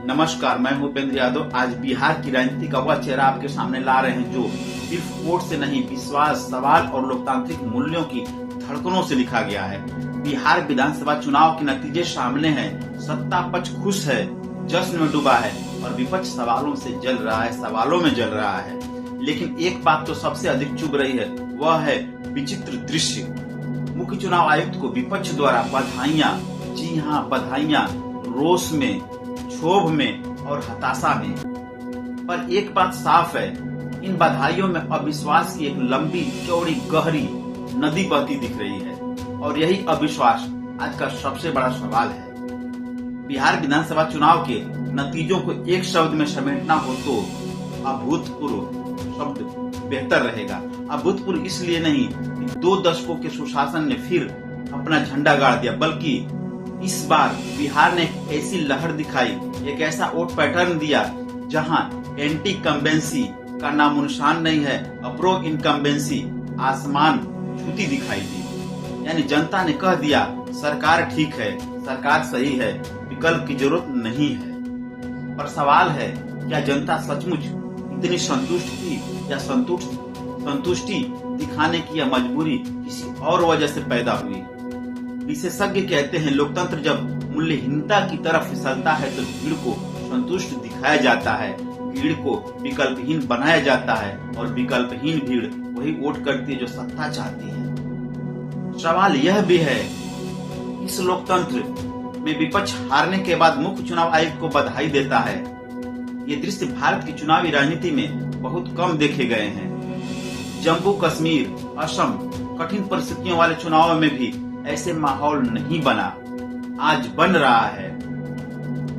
नमस्कार, मैं हूं उपेंद्र यादव। आज बिहार की राजनीति का वह चेहरा आपके सामने ला रहे हैं जो सिर्फ वोट से नहीं, विश्वास, सवाल और लोकतांत्रिक मूल्यों की धड़कनों से लिखा गया है। बिहार विधानसभा चुनाव के नतीजे सामने हैं। सत्ता पक्ष खुश है, जश्न में डूबा है और विपक्ष सवालों से जल रहा है, सवालों में जल रहा है। लेकिन एक बात तो सबसे अधिक चुभ रही है, वह है विचित्र दृश्य। मुख्य चुनाव आयुक्त को विपक्ष द्वारा बधाइयां, जी हाँ बधाइयां, रोष में, क्षोभ में और हताशा में। पर एक बात साफ है, इन बधाइयों में अविश्वास की एक लंबी चौड़ी गहरी नदी बहती दिख रही है और यही अविश्वास आज का सबसे बड़ा सवाल है। बिहार विधानसभा चुनाव के नतीजों को एक शब्द में समेटना हो तो अभूतपूर्व शब्द बेहतर रहेगा। अभूतपूर्व इसलिए नहीं कि 2 दशकों के सुशासन ने फिर अपना झंडा गाड़ दिया, बल्कि इस बार बिहार ने एक ऐसी लहर दिखाई, एक ऐसा वोट पैटर्न दिया जहां एंटी कंबेंसी का नामोनिशान नहीं है, अप्रो इनकम्बेंसी आसमान छूती दिखाई दी। यानी जनता ने कह दिया सरकार ठीक है, सरकार सही है, विकल्प की जरूरत नहीं है। पर सवाल है, क्या जनता सचमुच इतनी संतुष्ट थी या संतुष्टि दिखाने की यह मजबूरी किसी और वजह से पैदा हुई? विशेषज्ञ कहते हैं, लोकतंत्र जब मूल्यहीनता की तरफ फिसलता है तो भीड़ को संतुष्ट दिखाया जाता है, भीड़ को विकल्पहीन बनाया जाता है और विकल्पहीन भीड़ वही वोट करती है जो सत्ता चाहती है। सवाल यह भी है, इस लोकतंत्र में विपक्ष हारने के बाद मुख्य चुनाव आयुक्त को बधाई देता है। ये दृश्य भारत की चुनावी राजनीति में बहुत कम देखे गए हैं। जम्मू कश्मीर, असम कठिन परिस्थितियों वाले चुनावों में भी ऐसे माहौल नहीं बना, आज बन रहा है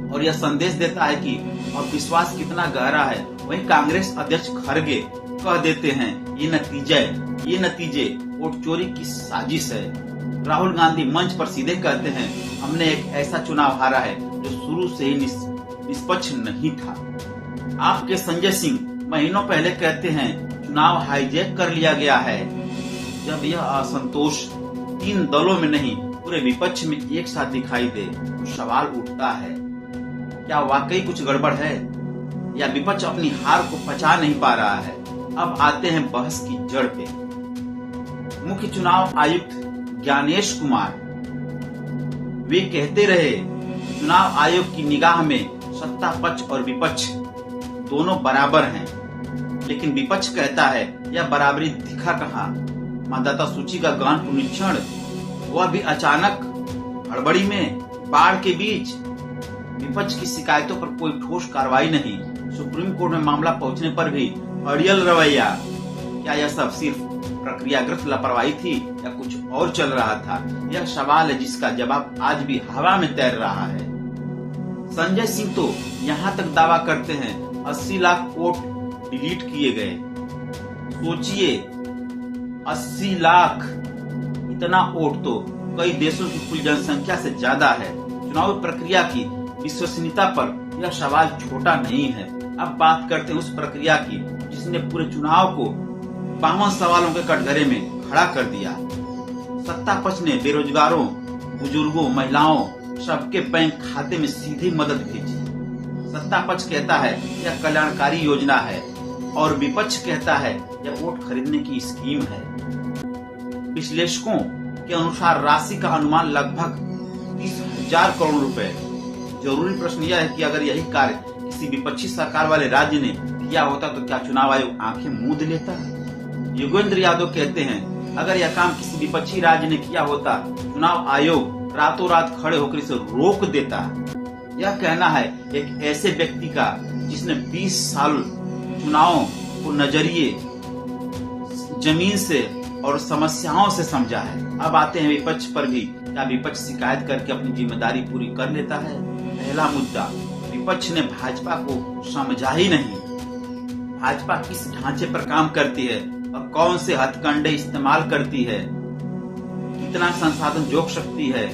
और यह संदेश देता है कि अविश्वास कितना गहरा है। वहीं कांग्रेस अध्यक्ष खड़गे कह देते हैं ये नतीजे वोट चोरी की साजिश है। राहुल गांधी मंच पर सीधे कहते हैं, हमने एक ऐसा चुनाव हारा है जो शुरू से ही निष्पक्ष नहीं था। आपके संजय सिंह महीनों पहले कहते हैं, चुनाव हाईजैक कर लिया गया है। जब यह असंतोष 3 दलों में नहीं, पूरे विपक्ष में एक साथ दिखाई दे तो सवाल उठता है, क्या वाकई कुछ गड़बड़ है या विपक्ष अपनी हार को पचा नहीं पा रहा है? अब आते हैं बहस की जड़ पे। मुख्य चुनाव आयुक्त ज्ञानेश कुमार वे कहते रहे, चुनाव आयोग की निगाह में सत्ता पक्ष और विपक्ष दोनों बराबर हैं। लेकिन विपक्ष कहता है, यह बराबरी दिखा कहाँ? मतदाता सूची का गहन पुनरीक्षण, वह भी अचानक, हड़बड़ी में, बाढ़ के बीच। विपक्ष की शिकायतों पर कोई ठोस कार्रवाई नहीं। सुप्रीम कोर्ट में मामला पहुंचने पर भी अड़ियल रवैया। क्या यह सब सिर्फ प्रक्रियागत लापरवाही थी या कुछ और चल रहा था? यह सवाल है जिसका जवाब आज भी हवा में तैर रहा है। संजय सिंह तो यहाँ तक दावा करते हैं 80 लाख वोट डिलीट किए गए। सोचिए, 80 लाख, इतना वोट तो कई देशों की कुल जनसंख्या से ज्यादा है। चुनाव प्रक्रिया की विश्वसनीयता पर यह सवाल छोटा नहीं है। अब बात करते हैं उस प्रक्रिया की जिसने पूरे चुनाव को 52 सवालों के कटघरे में खड़ा कर दिया। सत्ता पक्ष ने बेरोजगारों, बुजुर्गों, महिलाओं सबके बैंक खाते में सीधी मदद भेजी। सत्ता पक्ष कहता है यह कल्याणकारी योजना है और विपक्ष कहता है यह वोट खरीदने की स्कीम है। विश्लेषकों के अनुसार राशि का अनुमान लगभग 30,000 करोड़ रुपए। जरूरी प्रश्न यह है कि अगर यही कार्य किसी विपक्षी सरकार वाले राज्य ने किया होता तो क्या चुनाव आयोग आंखें मूंद लेता? योगेंद्र यादव कहते हैं, अगर यह काम किसी विपक्षी राज्य ने किया होता, चुनाव आयोग रातों रात खड़े होकर इसे रोक देता। यह कहना है एक ऐसे व्यक्ति का जिसने 20 साल चुनावों को नजरिए, जमीन से और समस्याओं से समझा है। अब आते हैं विपक्ष पर भी। क्या विपक्ष शिकायत करके अपनी जिम्मेदारी पूरी कर लेता है? पहला मुद्दा, विपक्ष ने भाजपा को समझा ही नहीं। भाजपा किस ढांचे पर काम करती है और कौन से हथकंडे इस्तेमाल करती है, कितना संसाधन जोड़ सकती है।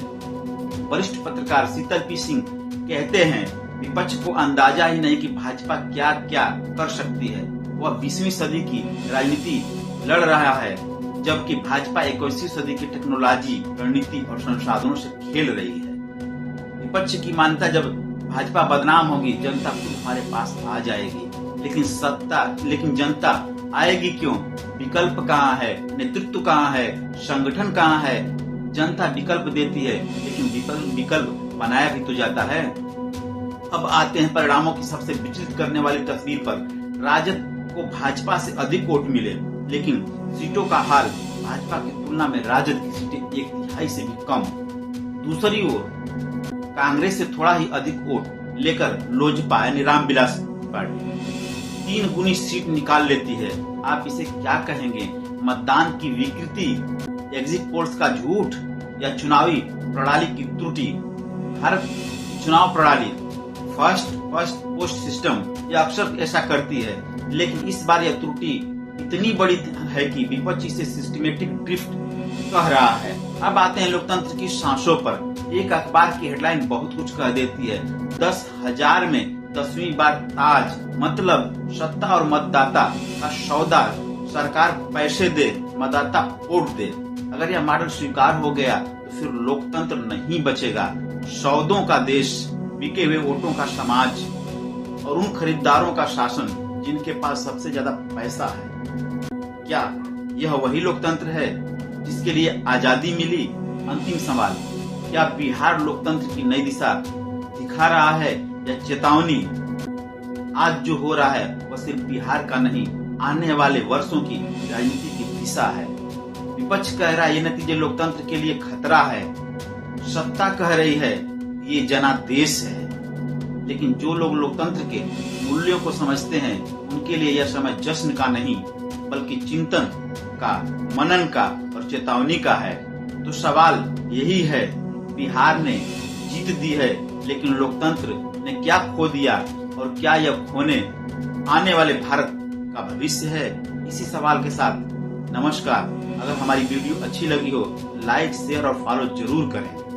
वरिष्ठ पत्रकार शीतल पी सिंह कहते हैं, विपक्ष को अंदाजा ही नहीं कि भाजपा क्या क्या कर सकती है। वह 20वीं सदी की राजनीति लड़ रहा है, जबकि भाजपा 21वीं सदी की टेक्नोलॉजी, रणनीति और संसाधनों से खेल रही है। विपक्ष की मान्यता जब भाजपा बदनाम होगी, जनता खुद हमारे पास आ जाएगी। लेकिन जनता आएगी क्यों? विकल्प कहाँ है, नेतृत्व कहाँ है, संगठन कहाँ है? जनता विकल्प देती है, लेकिन विकल्प बनाया भी तो जाता है। अब आते हैं परिणामों की सबसे विचलित करने वाली तस्वीर पर। राजद को भाजपा से अधिक वोट मिले, लेकिन सीटों का हाल भाजपा की तुलना में राजद की सीटें 1/3 से भी कम। दूसरी ओर कांग्रेस से थोड़ा ही अधिक वोट लेकर लोजपा यानी रामविलास पार्टी 3 गुनी सीट निकाल लेती है। आप इसे क्या कहेंगे? मतदान की विकृति, एग्जिट पोल्स का झूठ या चुनावी प्रणाली की त्रुटि? हर चुनाव प्रणाली फर्स्ट पोस्ट सिस्टम यह अक्सर ऐसा करती है, लेकिन इस बार यह त्रुटि इतनी बड़ी है कि विपक्ष इसे सिस्टमेटिक ड्रिफ्ट कह रहा है। अब आते हैं लोकतंत्र की सांसों पर। एक अखबार की हेडलाइन बहुत कुछ कह देती है। 10,000 में 10वीं बार ताज, मतलब सत्ता और मतदाता का सौदा। सरकार पैसे दे, मतदाता वोट दे। अगर यह मॉडल स्वीकार हो गया तो फिर लोकतंत्र नहीं बचेगा। सौदों का देश, बिके हुए वोटों का समाज और उन खरीदारों का शासन जिनके पास सबसे ज्यादा पैसा है। क्या यह वही लोकतंत्र है जिसके लिए आजादी मिली? अंतिम सवाल, क्या बिहार लोकतंत्र की नई दिशा दिखा रहा है या चेतावनी? आज जो हो रहा है वह सिर्फ बिहार का नहीं, आने वाले वर्षों की राजनीति की दिशा है। विपक्ष कह रहा है ये नतीजे लोकतंत्र के लिए खतरा है। सत्ता कह रही है ये जनादेश है। लेकिन जो लोग लोकतंत्र के मूल्यों को समझते हैं उनके लिए यह समय जश्न का नहीं बल्कि चिंतन का, मनन का और चेतावनी का है। तो सवाल यही है, बिहार ने जीत दी है लेकिन लोकतंत्र ने क्या खो दिया और क्या यह खोने आने वाले भारत का भविष्य है? इसी सवाल के साथ नमस्कार। अगर हमारी वीडियो अच्छी लगी हो लाइक, शेयर और फॉलो जरूर करें।